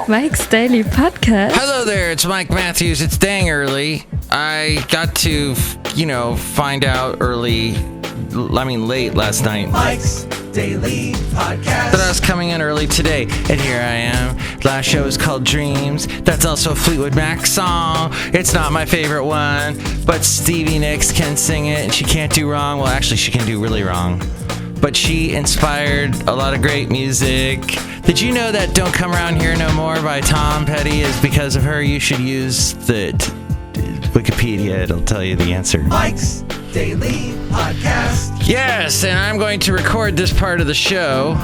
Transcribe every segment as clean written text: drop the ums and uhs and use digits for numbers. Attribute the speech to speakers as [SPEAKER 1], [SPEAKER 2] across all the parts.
[SPEAKER 1] Mike's Daily Podcast.
[SPEAKER 2] Hello there, it's Mike Matthews. It's dang early. I got to, find out late last night.
[SPEAKER 3] Mike's Daily Podcast.
[SPEAKER 2] That I was coming in early today, and here I am. Last show is called Dreams. That's also a Fleetwood Mac song. It's not my favorite one, but Stevie Nicks can sing it, and she can't do wrong. Well, actually, she can do really wrong. But she inspired a lot of great music. Did you know that Don't Come Around Here No More by Tom Petty is because of her? You should use the Wikipedia. It'll tell you the answer.
[SPEAKER 3] Mike's Daily Podcast.
[SPEAKER 2] Yes, and I'm going to record this part of the show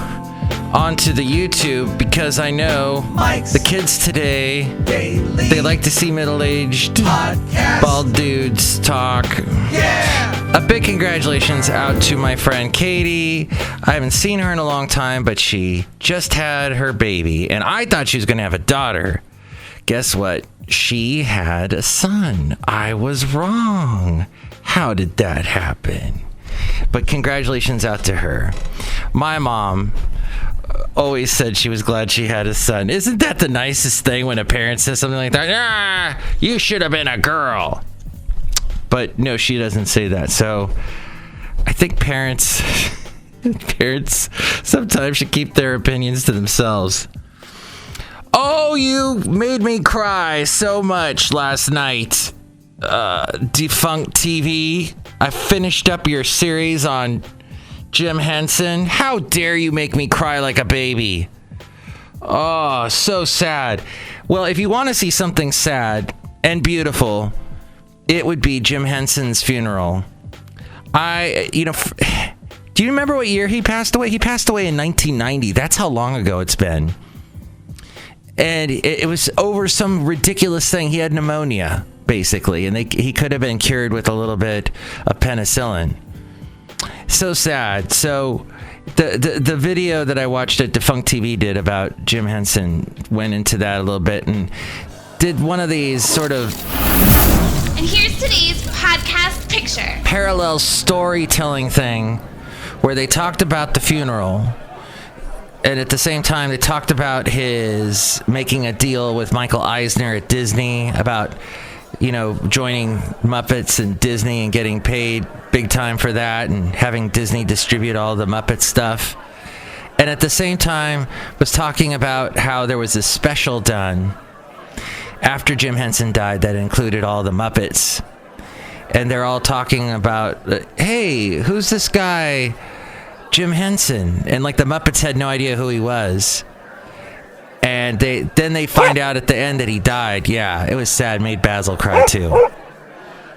[SPEAKER 2] onto the YouTube because I know
[SPEAKER 3] Mike's
[SPEAKER 2] the kids today,
[SPEAKER 3] Daily
[SPEAKER 2] they like to see middle-aged
[SPEAKER 3] Podcast.
[SPEAKER 2] bald dudes talk.
[SPEAKER 3] Yeah!
[SPEAKER 2] A big congratulations out to my friend Katie. I haven't seen her in a long time, but she just had her baby, and I thought she was going to have a daughter. Guess what? She had a son. I was wrong. How did that happen? But congratulations out to her. My mom always said she was glad she had a son. Isn't that the nicest thing when a parent says something like that? You should have been a girl. But no, she doesn't say that. So I think parents sometimes should keep their opinions to themselves. Oh, you made me cry so much last night. Defunct TV. I finished up your series on Jim Henson. How dare you make me cry like a baby? Oh, so sad. Well, if you want to see something sad and beautiful, it would be Jim Henson's funeral. Do you remember what year he passed away? He passed away in 1990. That's how long ago it's been. And it was over some ridiculous thing. He had pneumonia, basically, and he could have been cured with a little bit of penicillin. So sad. So the video that I watched that Defunct TV did about Jim Henson went into that a little bit and did one of these sort of...
[SPEAKER 4] And here's today's podcast picture.
[SPEAKER 2] Parallel storytelling thing where they talked about the funeral, and at the same time they talked about his making a deal with Michael Eisner at Disney about, joining Muppets and Disney and getting paid big time for that and having Disney distribute all the Muppet stuff. And at the same time was talking about how there was a special done after Jim Henson died that included all the Muppets. And they're all talking about, hey, who's this guy, Jim Henson? And the Muppets had no idea who he was. And they find out at the end that he died. Yeah, it was sad. Made Basil cry too.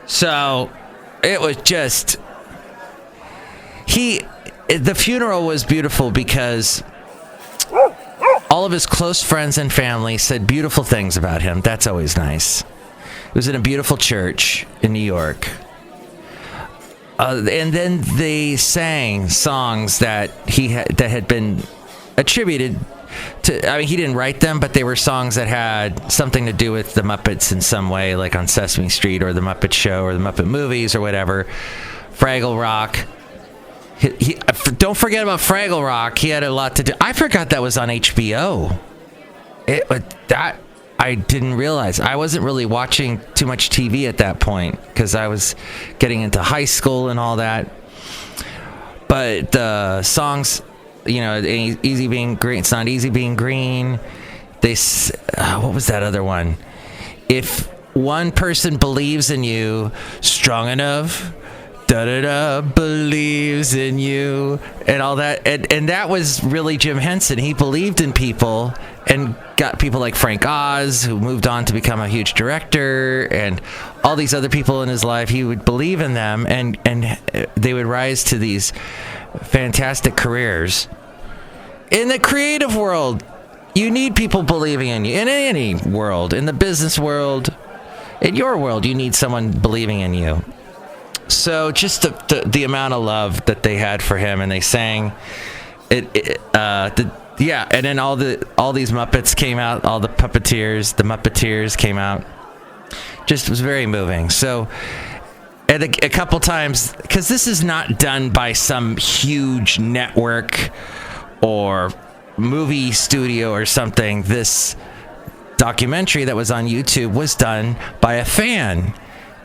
[SPEAKER 2] So it was just... The funeral was beautiful because all of his close friends and family said beautiful things about him. That's always nice. It was in a beautiful church in New York. And then they sang songs that that had been attributed to... he didn't write them, but they were songs that had something to do with the Muppets in some way, like on Sesame Street or the Muppet Show or the Muppet Movies or whatever. Fraggle Rock. Don't forget about Fraggle Rock. He had a lot to do. I forgot that was on HBO. I didn't realize. I wasn't really watching too much TV at that point because I was getting into high school and all that. But the songs, Easy Being Green. It's not easy being green. What was that other one? If one person believes in you strong enough, believes in you, and all that, and that was really Jim Henson. He believed in people and got people like Frank Oz, who moved on to become a huge director, and all these other people in his life. He would believe in them, and they would rise to these fantastic careers. In the creative world, you need people believing in you. In any world, in the business world, in your world, you need someone believing in you. So just the amount of love that they had for him, and they sang it. And then all these Muppets came out, all the Muppeteers came out. Just was very moving. So, and a couple times, because this is not done by some huge network or movie studio or something. This documentary that was on YouTube was done by a fan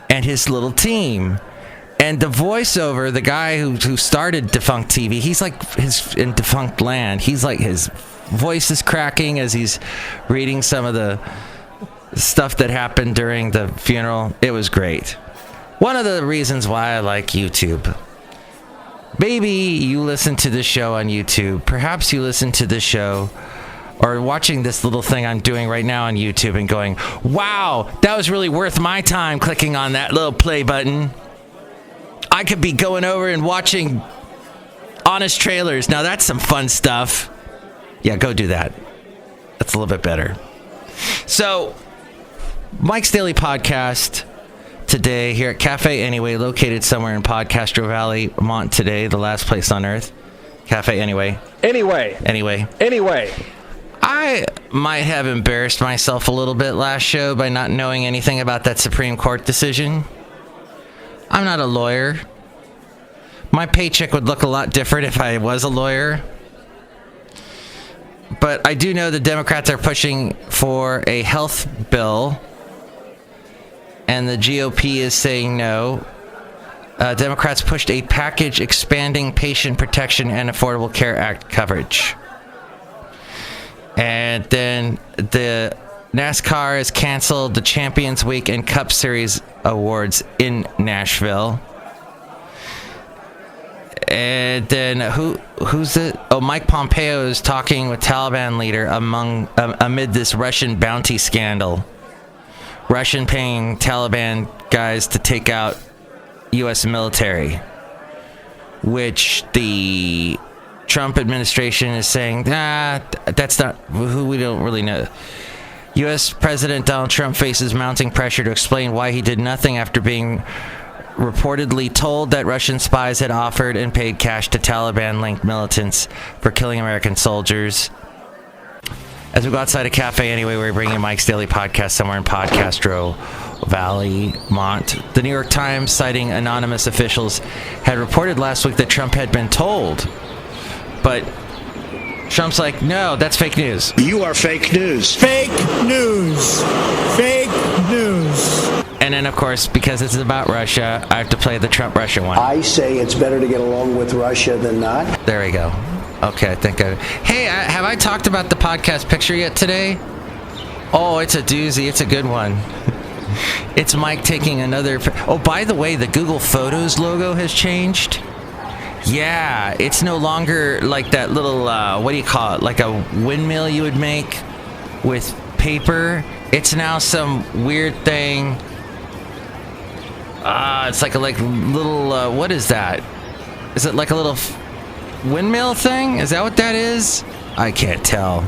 [SPEAKER 2] and his little team. And the voiceover, the guy who started Defunct TV, he's like in Defunct Land. He's like, his voice is cracking as he's reading some of the stuff that happened during the funeral. It was great. One of the reasons why I like YouTube. Maybe you listen to this show on YouTube. Perhaps you listen to this show or watching this little thing I'm doing right now on YouTube and going, wow, that was really worth my time clicking on that little play button. I could be going over and watching Honest Trailers. Now that's some fun stuff. Yeah, go do that. That's a little bit better. So, Mike's Daily Podcast today here at Cafe Anyway, located somewhere in Podcastro Valley, Mont today, the last place on earth. Cafe Anyway. Anyway. I might have embarrassed myself a little bit last show by not knowing anything about that Supreme Court decision. I'm not a lawyer. My paycheck would look a lot different if I was a lawyer. But I do know the Democrats are pushing for a health bill, and the GOP is saying no. Democrats pushed a package expanding Patient Protection and Affordable Care Act coverage. And then the NASCAR has canceled the Champions Week and Cup Series awards in Nashville. And then who's it? Oh, Mike Pompeo is talking with Taliban leader amid this Russian bounty scandal. Russian paying Taliban guys to take out U.S. military, which the Trump administration is saying, that's not who, we don't really know. U.S. President Donald Trump faces mounting pressure to explain why he did nothing after being reportedly told that Russian spies had offered and paid cash to Taliban-linked militants for killing American soldiers. As we go outside a cafe anyway, we're bringing Mike's Daily Podcast somewhere in Podcastro Valley, Mont. The New York Times, citing anonymous officials, had reported last week that Trump had been told. But Trump's like, no, that's fake news.
[SPEAKER 5] You are fake news.
[SPEAKER 6] Fake news. Fake news.
[SPEAKER 2] And then, of course, because this is about Russia, I have to play the Trump-Russia one.
[SPEAKER 5] I say it's better to get along with Russia than not.
[SPEAKER 2] There we go. Okay, I think Hey, have I talked about the podcast picture yet today? Oh, it's a doozy. It's a good one. It's Mike taking another... Oh, by the way, the Google Photos logo has changed. Yeah, it's no longer like that little, what do you call it? Like a windmill you would make with paper. It's now some weird thing. It's like a little, what is that? Is it like a little windmill thing? Is that what that is? I can't tell.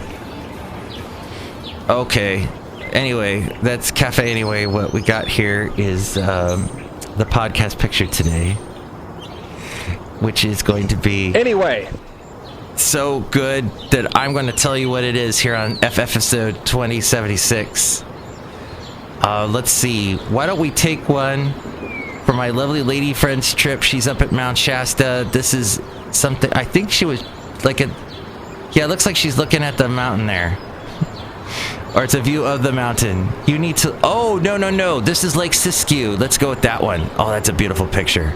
[SPEAKER 2] Okay. Anyway, that's Cafe Anyway. What we got here is the podcast picture today, which is going to be
[SPEAKER 6] Anyway,
[SPEAKER 2] so good that I'm going to tell you what it is here on episode 2076. Let's see. Why don't we take one for my lovely lady friend's trip? She's up at Mount Shasta. This is something, I think she was like it looks like she's looking at the mountain there. Or it's a view of the mountain. You need to, oh, no. This is Lake Siskiyou. Let's go with that one. Oh, that's a beautiful picture.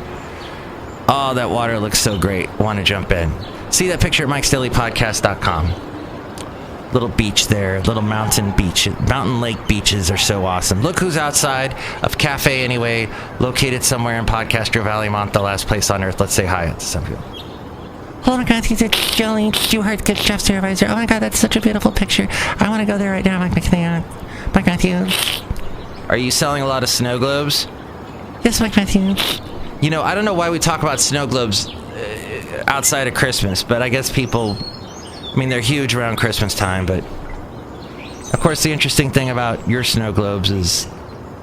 [SPEAKER 2] Oh, that water looks so great. I want to jump in. See that picture at mikesdailypodcast.com. Little beach there, little mountain beach. Mountain lake beaches are so awesome. Look who's outside of Cafe Anyway, located somewhere in Podcastro Valley, Mont, the last place on earth. Let's say hi to some people. Oh my God, he's a Chely Shoehart, good chef supervisor. Oh my God, that's such a beautiful picture. I want to go there right now, Mike Matthews. Are you selling a lot of snow globes? Yes, Mike Matthews. You know, I don't know why we talk about snow globes outside of Christmas, but I guess people, I mean, they're huge around Christmas time, but of course the interesting thing about your snow globes is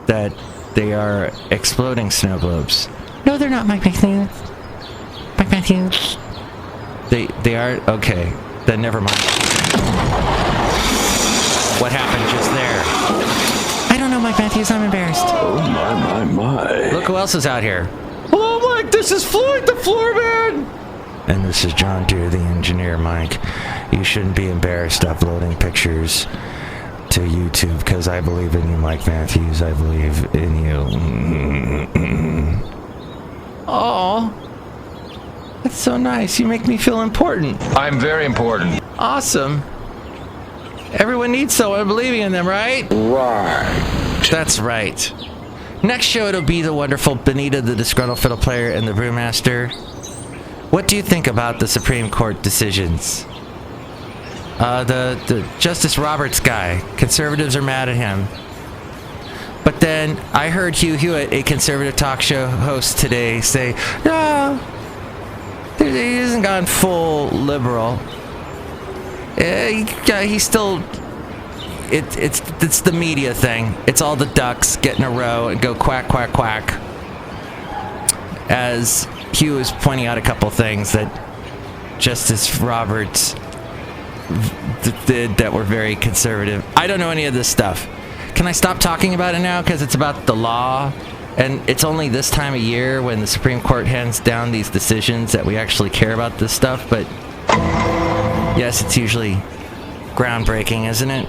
[SPEAKER 2] that they are exploding snow globes. No, they're not, Mike Matthews. Mike Matthews. They are? Okay, then never mind. What happened just there? I don't know, Mike Matthews, I'm embarrassed.
[SPEAKER 5] Oh, my.
[SPEAKER 2] Look who else is out here. Hello, Mike, this is Floyd the Floorman! And this is John Deere, the engineer, Mike. you shouldn't be embarrassed uploading pictures to YouTube, because I believe in you, Mike Matthews. I believe in you. Oh, that's so nice. You make me feel important.
[SPEAKER 7] I'm very important.
[SPEAKER 2] Awesome. Everyone needs someone believing in them, right?
[SPEAKER 5] Right.
[SPEAKER 2] That's right. Next show, it'll be the wonderful Benita, the Disgruntled Fiddle Player, and the Brewmaster. What do you think about the Supreme Court decisions? The Justice Roberts guy. Conservatives are mad at him. But then I heard Hugh Hewitt, a conservative talk show host today, say, no, he hasn't gone full liberal. He's still... It's the media thing. It's all the ducks get in a row and go quack, quack, quack. As Hugh was pointing out a couple things that Justice Roberts did that were very conservative. I don't know any of this stuff. Can I stop talking about it now? Because it's about the law. And it's only this time of year when the Supreme Court hands down these decisions that we actually care about this stuff. But yes, it's usually groundbreaking, isn't it?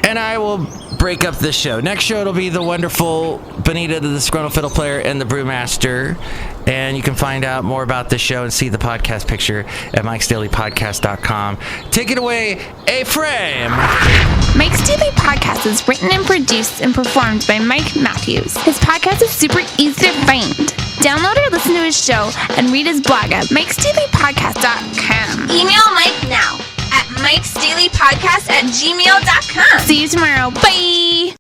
[SPEAKER 2] And I will break up this show. Next show, it'll be the wonderful Benita, the Disgruntled Fiddle Player, and the Brewmaster. And you can find out more about this show and see the podcast picture at mikesdailypodcast.com. Take it away, A-Frame!
[SPEAKER 4] Mike's Daily Podcast is written and produced and performed by Mike Matthews. His podcast is super easy to find. Download or listen to his show and read his blog at mikesdailypodcast.com. Email Mike now at mikesdailypodcast@gmail.com. See you tomorrow. Bye!